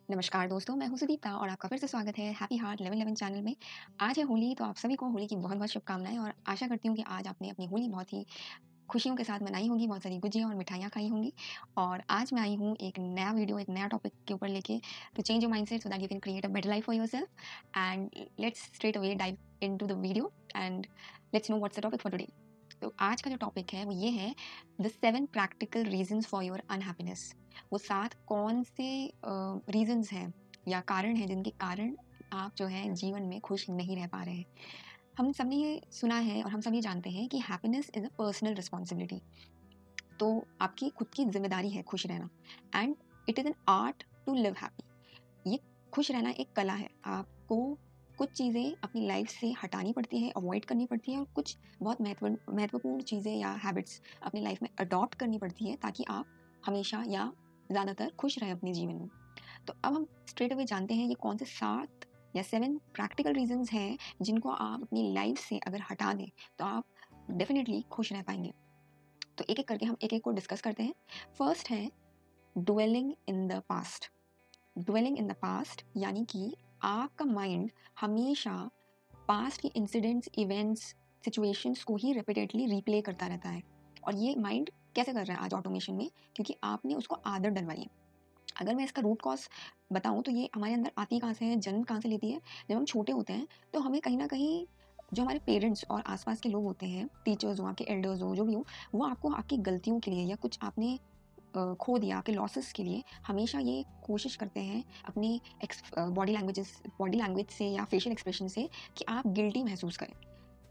नमस्कार दोस्तों, मैं हूँ सुदीप्ता और आपका फिर से स्वागत है हैप्पी हार्ट 1111 चैनल में। आज है होली, तो आप सभी को होली की बहुत-बहुत शुभकामनाएँ और आशा करती हूँ कि आज आपने अपनी होली बहुत ही खुशियों के साथ मनाई होगी, बहुत सारी गुजिया और मिठाइयाँ खाई होंगी। और आज मैं आई हूँ एक नया वीडियो, एक नया टॉपिक के ऊपर लेके, to change your mindset so that you can create a better life for yourself. And let's straight away dive into the video and let's know what's the topic for today. तो आज का जो topic है वो ये है, the 7 practical reasons for your unhappiness. वो 7 कौन से रीजंस हैं या कारण हैं जिनके कारण आप जो है जीवन में खुश नहीं रह पा रहे हैं। हम सबने ये सुना है और हम सब ये जानते हैं कि happiness is a personal responsibility. तो आपकी खुद की जिम्मेदारी है खुश रहना, and it is an art to live happy. ये खुश रहना एक कला है। आपको कुछ चीज़ें अपनी लाइफ से हटानी पड़ती है, अवॉइड करनी पड़ती है, और कुछ बहुत महत्वपूर्ण चीज़ें या हैबिट्स अपनी लाइफ में अडॉप्ट करनी पड़ती है ताकि आप हमेशा या ज़्यादातर खुश रहें अपने जीवन में। तो अब हम स्ट्रेट अवे जानते हैं ये कौन से 7 या 7 प्रैक्टिकल रीजंस हैं जिनको आप अपनी लाइफ से अगर हटा दें तो आप डेफिनेटली खुश रह पाएंगे। तो एक एक करके हम एक एक को डिस्कस करते हैं। फर्स्ट है dwelling in the past. Dwelling in the past यानी कि आपका माइंड हमेशा पास्ट के इंसिडेंट्स, इवेंट्स, सिचुएशंस को ही रिपीटेडली रिप्ले करता रहता है। और ये माइंड कैसे कर रहा है आज ऑटोमेशन में? क्योंकि आपने उसको आदत डलवाई है। अगर मैं इसका रूट कॉज बताऊँ तो ये हमारे अंदर आती कहाँ से है, जन्म कहाँ से लेती है? जब हम छोटे होते हैं तो हमें कहीं न कहीं जो हमारे पेरेंट्स और आस-पास के लोग होते हैं, टीचर्स हो, आपके एल्डर्स हो, जो भी हो, वो आपको आपकी गलतियों के लिए या कुछ आपने खो दिया, आपके लॉसेस के लिए हमेशा ये कोशिश करते हैं अपनी बॉडी लैंग्वेज से या फेशियल एक्सप्रेशन से कि आप गिल्टी महसूस करें।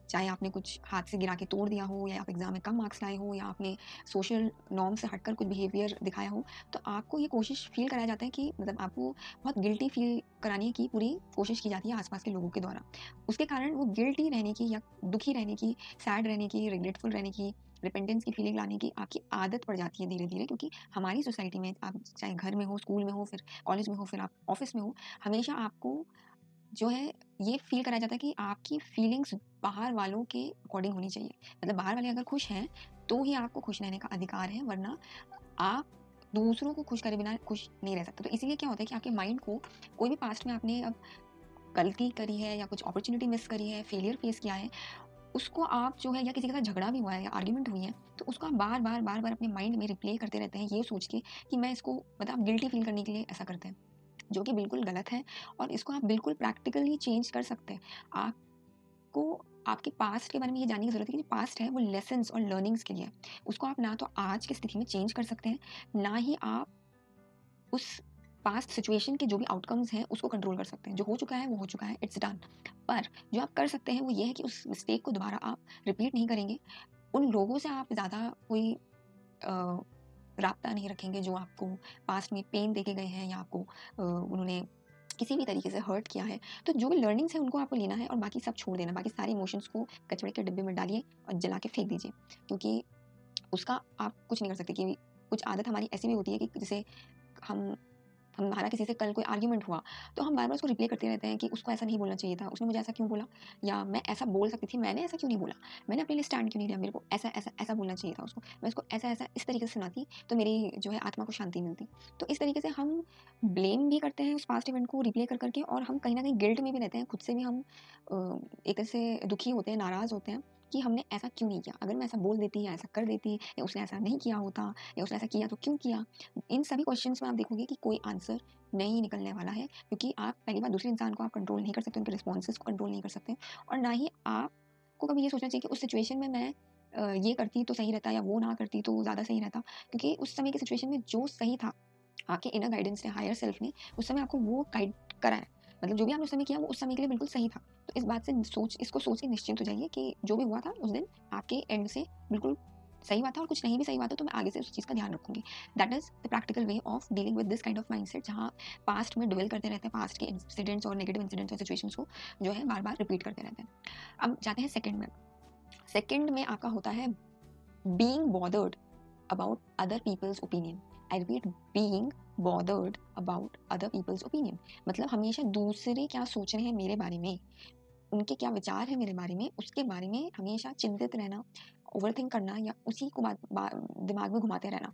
चाहे आपने कुछ हाथ से गिरा के तोड़ दिया हो, या आप एग्ज़ाम में कम मार्क्स लाए हो, या आपने सोशल नॉर्म से हटकर कुछ बिहेवियर दिखाया हो, तो आपको ये कोशिश फ़ील कराया जाता है कि मतलब आपको बहुत गिल्टी फ़ील कराने की पूरी कोशिश की जाती है आस-पास के लोगों के द्वारा। उसके कारण वो गिल्टी रहने की या दुखी रहने की, सैड रहने की, रिग्रेटफुल रहने की, रिपेंटेंस की फीलिंग लाने की आपकी आदत पड़ जाती है धीरे-धीरे। क्योंकि हमारी सोसाइटी में, आप चाहे घर में हो, स्कूल में हो, फिर कॉलेज में हो, फिर आप ऑफ़िस में हो, हमेशा आपको जो है ये फ़ील कराया जाता है कि आपकी फीलिंग्स बाहर वालों के अकॉर्डिंग होनी चाहिए। मतलब बाहर वाले अगर खुश हैं, तो ही आपको खुश रहने का अधिकार है, वरना आप दूसरों को खुश करे बिना खुश नहीं रह सकते। तो इसीलिए क्या होता है कि आपके माइंड को कोई भी पास्ट में आपने अब गलती करी है या कुछ अपॉर्च्युनिटी मिस करी है, फेलियर फेस किया है, उसको आप जो है, या किसी के साथ झगड़ा भी हुआ है या आर्ग्यूमेंट हुई है, तो उसको आप बार-बार अपने माइंड में रिप्ले करते रहते हैं, ये सोच के कि मैं इसको, मतलब आप गिल्टी फ़ील करने के लिए ऐसा करते हैं, जो कि बिल्कुल गलत है। और इसको आप बिल्कुल प्रैक्टिकली चेंज कर सकते हैं। आपको आपके पास्ट के बारे में ये जानने की ज़रूरत है कि जो पास्ट है वो लेसन्स और लर्निंग्स के लिए है। उसको आप ना तो आज की स्थिति में चेंज कर सकते हैं, ना ही आप उस पास्ट सिचुएशन के जो भी आउटकम्स हैं उसको कंट्रोल कर सकते हैं। जो हो चुका है वो हो चुका है, इट्स डन। पर जो आप कर सकते हैं वो ये है कि उस मिस्टेक को दोबारा आप रिपीट नहीं करेंगे। उन लोगों से आप ज़्यादा कोई अ, राब्ता नहीं रखेंगे जो आपको पास्ट में पेन देके गए हैं, या आपको उन्होंने किसी भी तरीके से हर्ट किया है। तो जो भी लर्निंग्स है उनको आपको लेना है और बाकी सब छोड़ देना। बाकी सारे इमोशंस को कचड़े के डिब्बे में डालिए और जला के फेंक दीजिए। क्योंकि उसका आप कुछ नहीं कर सकते। कि कुछ आदत हमारी ऐसी भी होती है कि जैसे हम हमारा किसी से कल कोई आर्ग्यूमेंट हुआ, तो हम बार-बार उसको रिप्ले करते रहते हैं कि उसको ऐसा नहीं बोलना चाहिए था, उसने मुझे ऐसा क्यों बोला, या मैं ऐसा बोल सकती थी, मैंने ऐसा क्यों नहीं बोला, मैंने अपने लिए स्टैंड क्यों नहीं लिया, मेरे को ऐसा बोलना चाहिए था उसको, मैं उसको ऐसा इस तरीके से सुनाती तो मेरी जो है आत्मा को शांति मिलती। तो इस तरीके से हम ब्लेम भी करते हैं उस पास्ट इवेंट को रिप्ले कर के, और हम कहीं न कहीं गिल्ट में भी रहते हैं, खुद से भी हम एक तरह से दुखी होते हैं, नाराज़ होते हैं कि हमने ऐसा क्यों नहीं किया, अगर मैं ऐसा बोल देती या ऐसा कर देती, या उसने ऐसा नहीं किया होता, या उसने ऐसा किया तो क्यों किया। इन सभी क्वेश्चंस में आप देखोगे कि कोई आंसर नहीं निकलने वाला है, क्योंकि आप पहली बार दूसरे इंसान को आप कंट्रोल नहीं कर सकते, उनके रिस्पॉन्सेज को कंट्रोल नहीं कर सकते, और ना ही आपको कभी ये सोचना चाहिए कि उस सिचुएशन में मैं ये करती तो सही रहता, या वो ना करती तो ज़्यादा सही रहता। क्योंकि उस समय की सिचुएशन में जो सही था, आपके इनर गाइडेंस ने, हायर सेल्फ ने उस समय आपको वो गाइड करा है। मतलब जो भी आपने उस समय किया वो उस समय के लिए बिल्कुल सही था। तो इस बात से इसको सोच के निश्चिंत हो जाइए कि जो भी हुआ था उस दिन आपके एंड से बिल्कुल सही बात था, और कुछ नहीं भी सही बात है तो मैं आगे से उस चीज़ का ध्यान रखूंगी। That is the practical way of dealing with this kind of mindset, जहाँ पास्ट में ड्वेल करते रहते हैं, पास्ट के इंसिडेंट्स और नेगेटिव इंसिडेंट्स और सिचुएशंस को जो है बार बार रिपीट करते रहते हैं। अब जाते हैं सेकंड में। सेकंड में आपका होता है being bothered about other people's opinion. I repeat, being bothered about other people's opinion. मतलब हमेशा दूसरे क्या सोच रहे हैं मेरे बारे में, उनके क्या विचार है मेरे बारे में, उसके बारे में हमेशा चिंतित रहना, ओवरथिंक करना, या उसी को दिमाग में घुमाते रहना।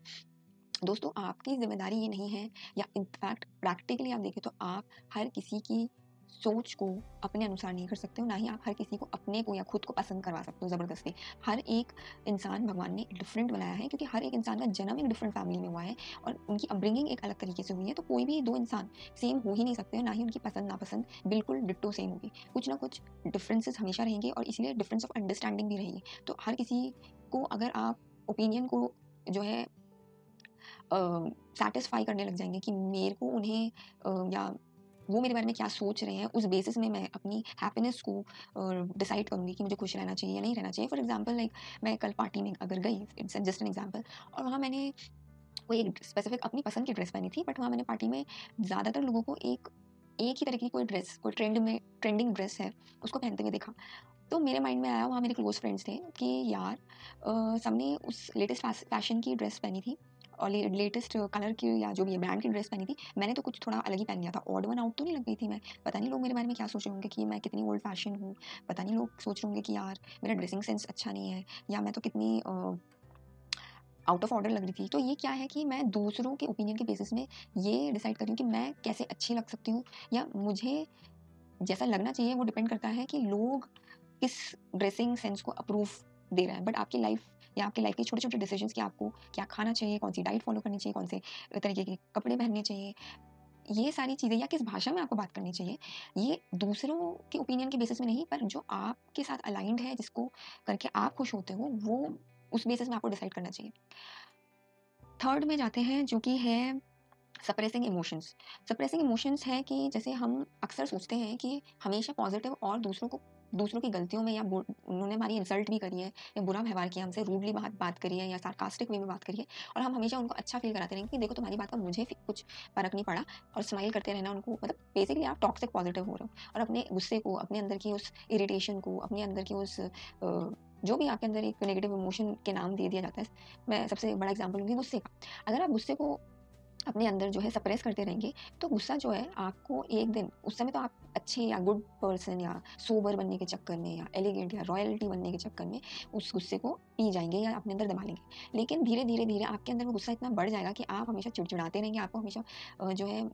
दोस्तों आपकी ज़िम्मेदारी ये नहीं है, या इनफैक्ट प्रैक्टिकली आप देखें तो आप हर किसी की सोच को अपने अनुसार नहीं कर सकते हो, ना ही आप हर किसी को अपने को या खुद को पसंद करवा सकते हो ज़बरदस्ती। हर एक इंसान भगवान ने डिफरेंट बनाया है, क्योंकि हर एक इंसान का जन्म एक डिफरेंट फैमिली में हुआ है और उनकी अपब्रिंगिंग एक अलग तरीके से हुई है। तो कोई भी दो इंसान सेम हो ही नहीं सकते, ना ही उनकी पसंद नापसंद बिल्कुल डिट्टो सेम होगी। कुछ ना कुछ डिफरेंसेस हमेशा रहेंगे और इसलिए डिफरेंस ऑफ अंडरस्टैंडिंग भी रहेगी। तो हर किसी को अगर आप ओपिनियन को जो है सैटिस्फाई करने लग जाएंगे कि मेरे को उन्हें या वो मेरे बारे में क्या सोच रहे हैं, उस बेसिस में मैं अपनी हैप्पीनेस को डिसाइड करूँगी कि मुझे खुश रहना चाहिए या नहीं रहना चाहिए। फॉर एग्जांपल लाइक मैं कल पार्टी में अगर गई, इट्स जस्ट एन एग्जांपल, और वहाँ मैंने कोई एक स्पेसिफिक अपनी पसंद की ड्रेस पहनी थी, बट वहाँ मैंने पार्टी में ज़्यादातर लोगों को एक ही तरह की कोई ड्रेस, कोई ट्रेंडिंग ड्रेस है, उसको पहनते हुए देखा। तो मेरे माइंड में आया, वहाँ मेरे क्लोज फ्रेंड्स थे कि यार सबने उस लेटेस्ट फैशन की ड्रेस पहनी थी और लेटेस्ट कलर की या जो भी है ब्रांड की ड्रेस पहनी थी। मैंने तो कुछ थोड़ा अलग ही पहन लिया था, ऑड वन आउट तो नहीं लग गई थी मैं। पता नहीं लोग मेरे बारे में क्या सोच रहे होंगे कि मैं कितनी ओल्ड फैशन हूँ, पता नहीं लोग सोच रहे होंगे कि यार मेरा ड्रेसिंग सेंस अच्छा नहीं है, या मैं तो कितनी आउट ऑफ ऑर्डर लग रही थी। तो ये क्या है कि मैं दूसरों के ओपिनियन के बेसिस में ये डिसाइड कर रही हूँ कि मैं कैसे अच्छी लग सकती हूँ, या मुझे जैसा लगना चाहिए। वो डिपेंड करता है कि लोग किस ड्रेसिंग सेंस को अप्रूव दे रहे हैं। बट आपकी लाइफ या आपकी लाइफ के छोटे छोटे डिसीजंस कि आपको क्या खाना चाहिए, कौन सी डाइट फॉलो करनी चाहिए, कौन से तरीके के कपड़े पहनने चाहिए, ये सारी चीज़ें, या किस भाषा में आपको बात करनी चाहिए, ये दूसरों के ओपिनियन के बेसिस में नहीं, पर जो आपके साथ अलाइंड है, जिसको करके आप खुश होते हो, वो उस बेसिस में आपको डिसाइड करना चाहिए। थर्ड में जाते हैं, जो कि है सप्रेसिंग इमोशंस। सप्रेसिंग इमोशंस है कि जैसे हम अक्सर सोचते हैं कि हमेशा पॉजिटिव और दूसरों की गलतियों में, या उन्होंने हमारी इंसल्ट भी करी है या बुरा व्यवहार किया, हमसे रूडली बात करी है या सार्कास्टिक वे में बात करी है, और हम हमेशा उनको अच्छा फील कराते रहेंगे कि देखो तुम्हारी बात का मुझे कुछ फ़र्क नहीं पड़ा, और स्माइल करते रहना उनको, मतलब बेसिकली आप टॉक्सिक पॉजिटिव हो रहे हो। और अपने गुस्से को, अपने अंदर की उस इरिटेशन को, अपने अंदर की उस जो भी आपके अंदर एक नेगेटिव इमोशन के नाम दे दिया जाता है, मैं सबसे बड़ा एग्जाम्पल लूँगी गुस्से का। अगर आप गुस्से को अपने अंदर जो है सप्रेस करते रहेंगे, तो गुस्सा जो है आपको एक दिन, उस समय तो आप अच्छे या गुड पर्सन या सोबर बनने के चक्कर में या एलिगेंट या रॉयल्टी बनने के चक्कर में उस गुस्से को पी जाएंगे या अपने अंदर दबा लेंगे। लेकिन धीरे धीरे धीरे आपके अंदर वो गुस्सा इतना बढ़ जाएगा कि आप हमेशा चिड़चिड़ाते रहेंगे, आपको हमेशा जो है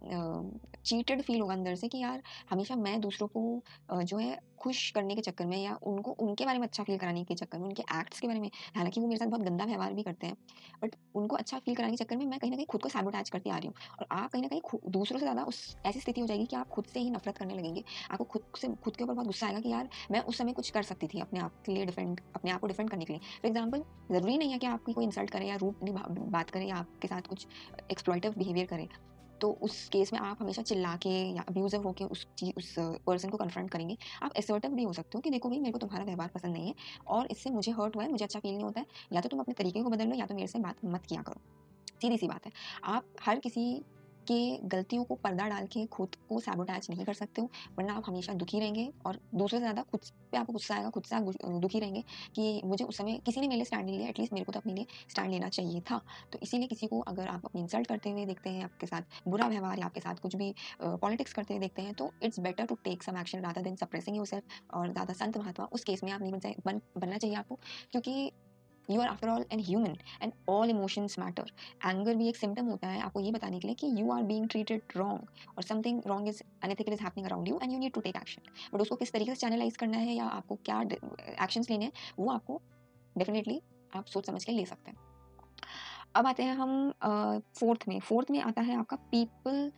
चीटेड फील होगा अंदर से कि यार हमेशा मैं दूसरों को जो है खुश करने के चक्कर में, या उनको उनके बारे में अच्छा फील कराने के चक्कर में, उनके एक्ट्स के बारे में, हालांकि वो मेरे साथ बहुत गंदा व्यवहार भी करते हैं, बट उनको अच्छा फील कराने के चक्कर में मैं कहीं न कहीं खुद को सैबोटाज करती आ रही हूँ। और आप कहीं न कहीं दूसरों से ज़्यादा उस ऐसी स्थिति हो जाएगी कि आप खुद से ही नफ़रत करने लगेंगे। आपको खुद के ऊपर बहुत गुस्सा आएगा कि यार मैं उस समय कुछ कर सकती थी अपने आप के लिए, अपने आप को डिफेंड करने के लिए। फॉर एग्ज़ाम्पल, ज़रूरी नहीं है कि आपकी कोई इंसल्ट करे या रूडली बात करे या आपके साथ कुछ एक्सप्लॉइटिव बिहेवियर करे। तो उस केस में आप हमेशा चिल्ला के या अब्यूज़िव होके उस पर्सन को कन्फ्रंट करेंगे। आप असर्टिव भी हो सकते हो कि देखो भई मेरे को तुम्हारा व्यवहार पसंद नहीं है और इससे मुझे हर्ट हुआ है, मुझे अच्छा फ़ील नहीं होता है। या तो तुम अपने तरीके को बदल लो, या तो मेरे से बात मत किया करो। सीधी-सी बात है। आप हर किसी के गलतियों को पर्दा डाल के खुद को सैबोटाज नहीं कर सकते हो, वरना आप हमेशा दुखी रहेंगे और दूसरों से ज़्यादा खुद पे आपको गुस्सा आएगा, खुद से आप दुखी रहेंगे कि मुझे उस समय किसी ने मेरे लिए स्टैंड नहीं लिया, एटलीस्ट मेरे को तो अपने लिए स्टैंड लेना चाहिए था। तो इसीलिए किसी को अगर आप अपनी इंसल्ट करते हुए देखते हैं, आपके साथ बुरा व्यवहार या आपके साथ कुछ भी पॉलिटिक्स करते हुए देखते हैं, तो it's better to take some action rather than suppressing yourself. और ज़्यादा संत महात्मा उस केस में आप नहीं बनना चाहिए आपको, क्योंकि you are after all an human and all emotions matter. Anger भी एक सिम्टम होता है आपको ये बताने के लिए कि you are being treated wrong और something wrong is unethical is happening around you and you need to take action. But उसको किस तरीके से चैनलाइज करना है या आपको क्या एक्शंस लेने हैं, वो आपको डेफिनेटली आप सोच समझ के ले सकते हैं। अब आते हैं हम फोर्थ में आता है आपका पीपल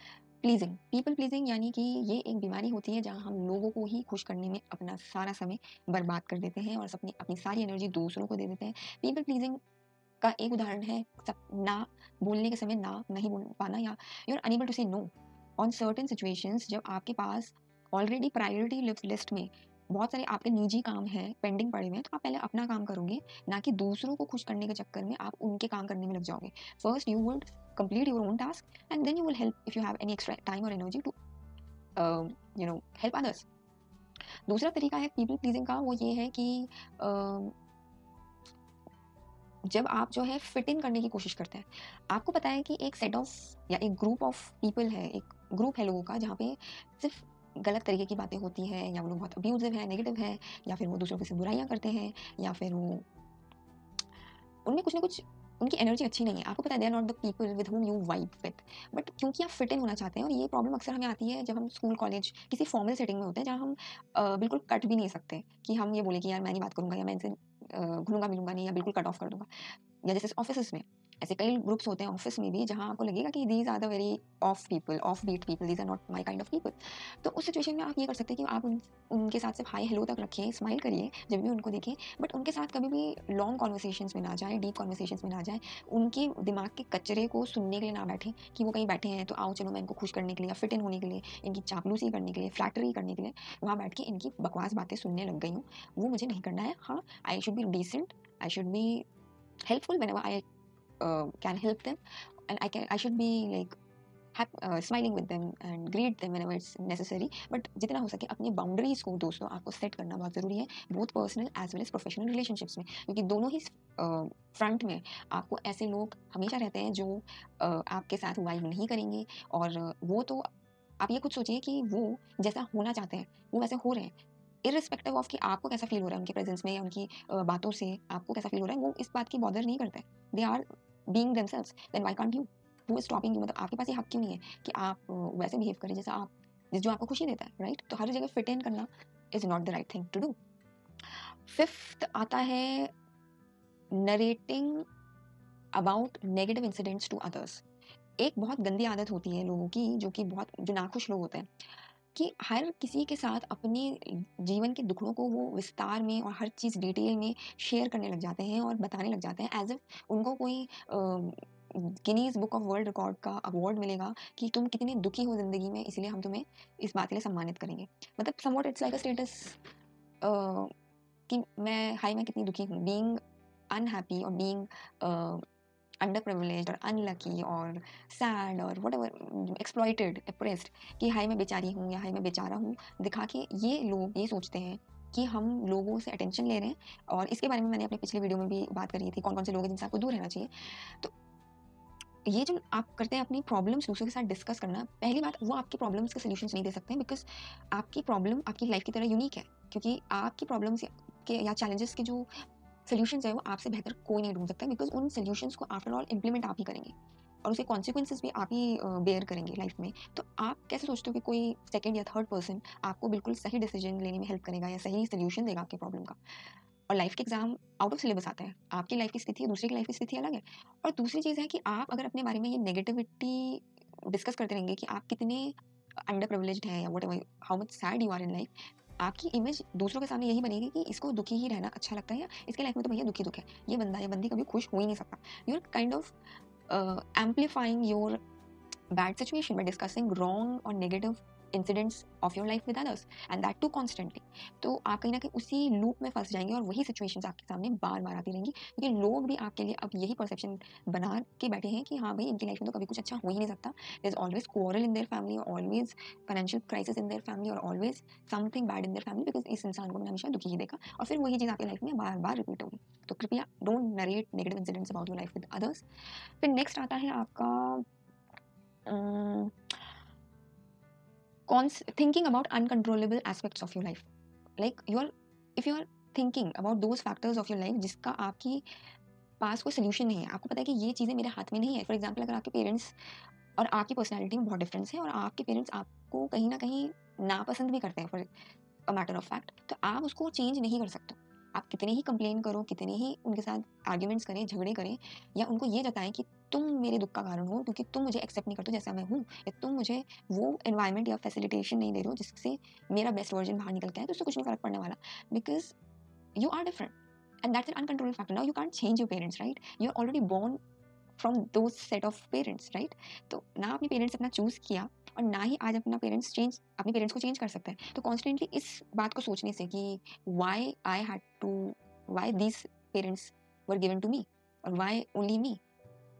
प्लीजिंग, यानी कि ये एक बीमारी होती है जहाँ हम लोगों को ही खुश करने में अपना सारा समय बर्बाद कर देते हैं और अपनी सारी एनर्जी दूसरों को दे देते हैं। पीपल प्लीजिंग का एक उदाहरण है सब ना बोलने के समय ना नहीं बोल पाना, या यू आर अनेबल टू से नो ऑन सर्टेन सिचुएशंस। जब आपके पास ऑलरेडी प्रायोरिटी लिस्ट में बहुत सारे आपके निजी काम हैं पेंडिंग पड़े हुए हैं, तो आप पहले अपना काम करोगे, ना कि दूसरों को खुश करने के चक्कर में आप उनके काम करने में लग जाओगे। First you would complete your own task and then you will help if you have any extra time or energy to help others. दूसरा तरीका है पीपल प्लीजिंग का, वो ये है कि जब आप जो है फिट इन करने की कोशिश करते हैं, आपको पता है कि एक सेट ऑफ या एक ग्रुप ऑफ पीपल है, एक ग्रुप है लोगों का जहाँ पे सिर्फ गलत तरीके की बातें होती हैं, या वो लोग बहुत अब्यूजिव है, नेगेटिव है, या फिर वो दूसरों की सिर्फ बुराइयां करते हैं, या फिर वो उनमें कुछ ना कुछ उनकी एनर्जी अच्छी नहीं है, आपको पता है they are not the people with whom you vibe with, but क्योंकि आप फिट इन होना चाहते हैं, और ये प्रॉब्लम अक्सर हमें आती है जब हम स्कूल कॉलेज किसी फॉर्मल सेटिंग में होते हैं, जहाँ हम बिल्कुल कट भी नहीं सकते कि हम ये बोले कि यार मैं नहीं बात करूंगा, या मैं इनसे घुलूंगा मिलूंगा नहीं, या बिल्कुल कट ऑफ कर दूंगा। या जैसे ऑफिस में ऐसे कई ग्रुप्स होते हैं ऑफिस में भी, जहाँ आपको लगेगा कि these are the very off people, offbeat people, these are not my kind of people. तो उस सिचुएशन में आप ये कर सकते हैं कि आप उनके साथ सिर्फ हाई हेलो तक रखें, स्माइल करिए जब भी उनको देखें, बट उनके साथ कभी भी लॉन्ग कॉन्वर्सेशंस में ना जाए, डीप कॉन्वर्सेशंस में ना जाए, उनके दिमाग के कचरे को सुनने के लिए ना बैठें कि वो कहीं बैठे हैं तो आओ चलो मैं इनको खुश करने के लिए, या फिट इन होने के लिए, इनकी चापलूसी करने के लिए, फ्लैटरी करने के लिए वहाँ बैठ के इनकी बकवास बातें सुनने लग गई हूँ। वो मुझे नहीं करना है। हाँ, I should be decent, I should be helpful whenever I can help them, and I should be like smiling with them and greet them whenever it's necessary, but जितना हो सके अपनी बाउंड्रीज को दोस्तों आपको सेट करना बहुत ज़रूरी है, both personal as well as professional relationships में, क्योंकि दोनों ही फ्रंट में आपको ऐसे लोग हमेशा रहते हैं जो आपके साथ वाइब नहीं करेंगे, और वो तो आप ये खुद सोचिए कि वो जैसा होना चाहते हैं वो वैसे हो रहे हैं, इरिस्पेक्टिव ऑफ कि आपको कैसा फील हो रहा है उनके प्रेजेंस में, या उनकी बातों से आपको कैसा फील हो रहा है, वो इस बात की बॉदर नहीं करते, they are being themselves, then why can't you, who is stopping you, मतलब आपके पास ये हक क्यों नहीं है कि आप वैसे बिहेव करें जैसा आप, जो आपको खुशी देता है, राइट? तो हर जगह फिट इन करना is not the right thing to do. Fifth आता है narrating about negative incidents to others. एक बहुत गंदी आदत होती है लोगों की, जो नाखुश लोग होते हैं, कि हर किसी के साथ अपने जीवन के दुखड़ों को वो विस्तार में और हर चीज़ डिटेल में शेयर करने लग जाते हैं और बताने लग जाते हैं, एज इफ उनको कोई Guinness book of world record का अवार्ड मिलेगा कि तुम कितने दुखी हो जिंदगी में, इसलिए हम तुम्हें इस बात के लिए सम्मानित करेंगे। मतलब somewhat it's like a status कि मैं कितनी दुखी हूँ, बीइंग अनहैप्पी और बीइंग अंडर प्रिविलेज्ड और अनलकी और सैड और वट एवर एक्सप्लॉइटेड एप्रेस्ड, कि हाय मैं बेचारी हूँ या हाय मैं बेचारा हूँ, दिखा के ये लोग ये सोचते हैं कि हम लोगों से अटेंशन ले रहे हैं। और इसके बारे में मैंने अपने पिछले वीडियो में भी बात करी थी, कौन कौन से लोग हैं जिनसे आपको दूर रहना चाहिए। तो ये जो आप करते हैं अपनी प्रॉब्लम्स दूसरों के साथ डिस्कस करना, पहली बात वो आपकी प्रॉब्लम्स के सोल्यूशंस नहीं दे सकते हैं, बिकॉज आपकी प्रॉब्लम आपकी लाइफ की तरह यूनिक है, क्योंकि आपकी प्रॉब्लम्स के या चैलेंजेस के जो सोल्यूशंस है वो आपसे बेहतर कोई नहीं ढूंढ सकता, बिकॉज उन सोल्यूशंस को आफ्टर ऑल इम्प्लीमेंट आप ही करेंगे और उसके कॉन्सिक्वेंसेस भी आप ही बेयर करेंगे लाइफ में। तो आप कैसे सोचते हो कि कोई सेकंड या थर्ड पर्सन आपको बिल्कुल सही डिसीजन लेने में हेल्प करेगा या सही सोल्यूशन देगा आपके प्रॉब्लम का? और लाइफ के एग्जाम आउट ऑफ सिलेबस आते हैं, आपकी लाइफ की स्थिति है, दूसरे की लाइफ की स्थिति अलग है। और दूसरी चीज़ है कि आप अगर अपने बारे में ये नेगेटिविटी डिस्कस करते रहेंगे कि आप कितने अंडर प्रिविलेज्ड हैं या whatever how much sad you are in life, आपकी इमेज दूसरों के सामने यही बनेगी कि इसको दुखी ही रहना अच्छा लगता है, या इसके लाइफ में तो भैया दुखी दुख है, ये बंदा या बंदी कभी खुश हो ही नहीं सकता। You are kind of amplifying your bad situation by discussing wrong or negative incidents of your life with others and that too constantly। तो आप कहीं ना कहीं उसी लूप में फंस जाएंगे और वही सिचुएशंस आपके सामने बार बार आती रहेंगी, क्योंकि लोग भी आपके लिए अब यही परसेप्शन बना के बैठे हैं कि हाँ भाई इनकी लाइफ में तो कभी कुछ अच्छा हो ही नहीं सकता, there is always quarrel in their family, always financial crisis in their family, और always something bad in their family, because इस इंसान को मैंने हमेशा दुखी ही देखा, और फिर वही चीज़ आपकी लाइफ में बार बार रिपीट होगी। तो कृपया don't narrate negative incidents about your life with others. फिर नेक्स्ट आता है आपका thinking about uncontrollable aspects of your life, like if you are thinking about those factors of your life जिसका आपकी पास कोई सोल्यूशन नहीं है, आपको पता है कि ये चीज़ें मेरे हाथ में नहीं है। फॉर एग्जाम्पल अगर आपके पेरेंट्स और आपकी पर्सनैलिटी में बहुत डिफरेंस है, और आपके पेरेंट्स आपको कहीं ना कहीं नापसंद भी करते हैं for a matter of fact, तो आप उसको चेंज नहीं कर सकते। आप कितने ही कंप्लेन करो, कितने ही उनके साथ आर्ग्यूमेंट्स करें, झगड़े करें, या उनको ये जताएं कि तुम मेरे दुख का कारण हो क्योंकि तुम मुझे एक्सेप्ट नहीं करते जैसा मैं हूँ, या तुम मुझे वो एनवायरनमेंट या फैसिलिटेशन नहीं दे रहे हो जिससे मेरा बेस्ट वर्जन बाहर निकल के आए, तो उससे कुछ नहीं फर्क पड़ने वाला, because you are different and that's an uncontrollable factor. Now you can't change your parents, right? You're already born from those set of parents, right? तो ना अपने पेरेंट्स अपना चूज किया और ना ही आज अपने पेरेंट्स को चेंज कर सकते हैं। तो कॉन्स्टेंटली इस बात को सोचने से कि why these parents were given to me और वाई ओनली मी,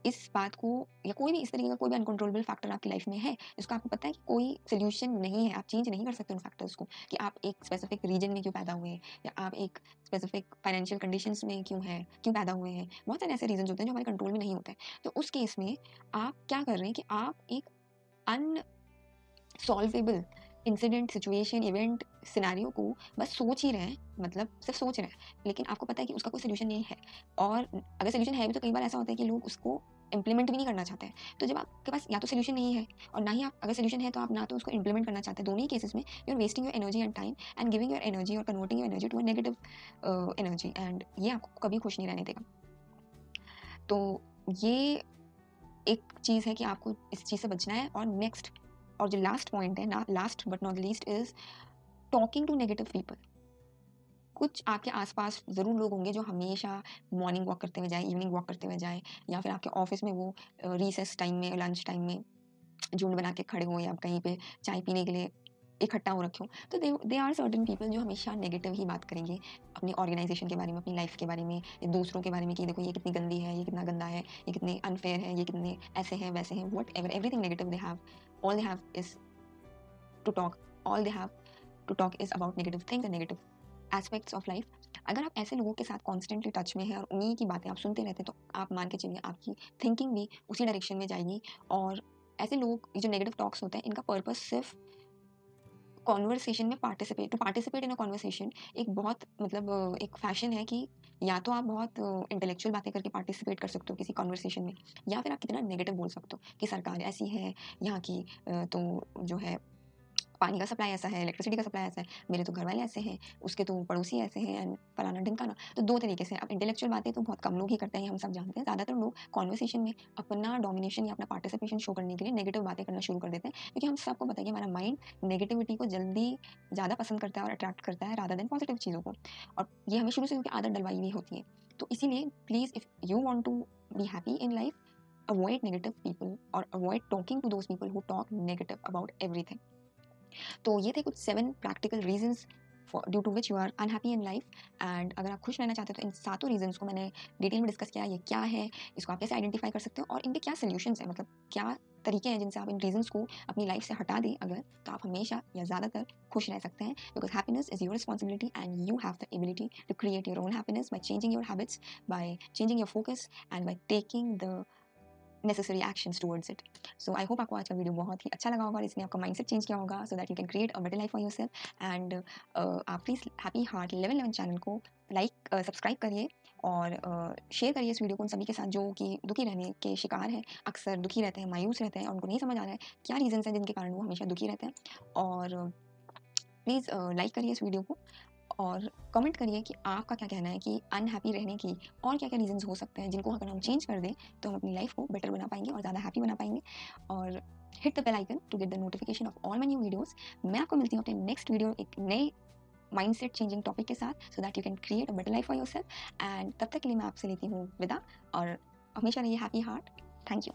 इस बात को या कोई भी इस तरीके का कोई भी अनकंट्रोलेबल फैक्टर आपकी लाइफ में है जिसको आपको पता है कि कोई सोल्यूशन नहीं है, आप चेंज नहीं कर सकते उन फैक्टर्स को, कि आप एक स्पेसिफिक रीजन में क्यों पैदा हुए हैं, या आप एक स्पेसिफिक फाइनेंशियल कंडीशंस में क्यों पैदा हुए हैं, बहुत सारे ऐसे रीजन होते हैं जो हमारे कंट्रोल में नहीं होते हैं। तो उस केस में आप क्या कर रहे हैं कि आप एक unsolvable incident, situation, event, scenario को बस सोच ही रहे हैं, मतलब सिर्फ सोच रहे हैं, लेकिन आपको पता है कि उसका कोई सोल्यूशन नहीं है। और अगर सोल्यूशन है भी तो कई बार ऐसा होता है कि लोग उसको इम्प्लीमेंट भी नहीं करना चाहते हैं। तो जब आपके पास या तो सोल्यूशन नहीं है और ना ही आप, अगर सोल्यूशन है तो आप ना तो उसको इम्प्लीमेंट करना चाहते हैं, दोनों ही केसेस में you are wasting your energy and time and giving your energy और converting your energy to a negative energy, and ये आपको कभी खुश नहीं रहने देगा। तो ये एक चीज़ है कि आपको इस चीज़ से बचना है। और नेक्स्ट, और जो लास्ट पॉइंट है ना, last but not least, is talking to negative people. कुछ आपके आसपास ज़रूर लोग होंगे जो हमेशा मॉर्निंग वॉक करते हुए जाए, इवनिंग वॉक करते हुए जाए, या फिर आपके ऑफिस में वो रिसेस टाइम में, लंच टाइम में झुंड बना के खड़े हों, या कहीं पे चाय पीने के लिए इकट्ठा हो रखे हों। तो दे आर सर्टेन पीपल जो हमेशा नेगेटिव ही बात करेंगे अपनी ऑर्गेनाइजेशन के बारे में, अपनी लाइफ के बारे में, या दूसरों के बारे में कि देखो ये कितनी गंदी है, ये कितना गंदा है, ये कितने अनफेयर है, ये कितने ऐसे हैं वैसे हैं, whatever, everything negative they have, all they have is to talk, all they have to talk is about negative things and negative aspects of life. अगर आप ऐसे लोगों के साथ कॉन्स्टेंटली टच में हैं और उन्हीं की बातें आप सुनते रहते हैं, तो आप मान के चलिए आपकी थिंकिंग भी उसी डायरेक्शन में जाएगी। और ऐसे लोग, जो नेगेटिव टॉक्स होते हैं, इनका पर्पस सिर्फ कॉन्वर्सेशन में पार्टिसिपेट इन अ कॉन्वर्सेशन एक बहुत, मतलब एक फैशन है कि या तो आप बहुत इंटेलेक्चुअल बातें करके पार्टिसिपेट कर सकते हो किसी कॉन्वर्सेशन में, या फिर आप कितना नेगेटिव बोल सकते हो कि सरकार ऐसी है यहाँ की, तो जो है पानी का सप्लाई ऐसा है, इलेक्ट्रिसिटी का सप्लाई ऐसा है, मेरे तो घर वाले ऐसे हैं, उसके तो पड़ोसी ऐसे हैं, एंड फलाना ढिमकाना। तो दो तरीके से, अब इंटेलेक्चुअल बातें तो बहुत कम लोग ही करते हैं, हम सब जानते हैं। ज़्यादातर लोग कॉन्वर्सेशन में अपना डोमिनेशन या अपना पार्टिसिपेशन शो करने के लिए नेगेटिव बातें करना शुरू कर देते हैं, क्योंकि हम सबको पता है कि हमारा माइंड नेगेटिविटी को जल्दी ज़्यादा पसंद करता है और अट्रैक्ट करता है रादर देन पॉजिटिव चीज़ों को, और ये हमें शुरू से उनकी आदत डलवाई हुई होती है। तो इसीलिए please, if you want to be happy in life, avoid negative people or avoid talking to those people who talk negative about everything. तो ये थे कुछ 7 practical reasons due to which you are unhappy in life. And अगर आप खुश रहना चाहते हो तो इन 7 रीजंस को मैंने डिटेल में डिस्कस किया, ये क्या है, इसको आप कैसे आइडेंटिफाई कर सकते हो और इनके क्या सोल्यूशंस हैं, मतलब क्या तरीके हैं जिनसे आप इन रीजंस को अपनी लाइफ से हटा दें अगर, तो आप हमेशा या ज़्यादातर खुश रह सकते हैं। Because happiness is your responsibility and you have the ability to create your own happiness by changing your habits, by changing your focus and by taking the necessary actions towards it. So I hope आपको आज का video बहुत ही अच्छा लगा होगा और इसने आपका माइंडसेट चेंज किया होगा, so that you can create a better life for yourself. And आप प्लीज़ हैप्पी हार्ट 1111 चैनल को लाइक, सब्सक्राइब करिए और शेयर करिए इस वीडियो को उन सभी के साथ जो कि दुखी रहने के शिकार हैं, अक्सर दुखी रहते हैं, मायूस रहते हैं और उनको नहीं समझ आ रहा है क्या रीज़न्स हैं जिनके कारण वो हमेशा दुखी रहते हैं। और प्लीज़ लाइक करिए इस वीडियो को और कमेंट करिए कि आपका क्या कहना है कि अनहैप्पी रहने की और क्या क्या रीजंस हो सकते हैं जिनको अगर हम चेंज कर दें तो हम अपनी लाइफ को बेटर बना पाएंगे और ज़्यादा हैप्पी बना पाएंगे। और hit the bell icon to get the notification of all my new videos. मैं आपको मिलती हूँ अपने नेक्स्ट वीडियो एक नए माइंडसेट चेंजिंग टॉपिक के साथ, सो that you can create a better life for yourself. And तब तक के लिए मैं आपसे लेती हूँ विदा, और हमेशा रहिए हैप्पी हार्ट। Thank you.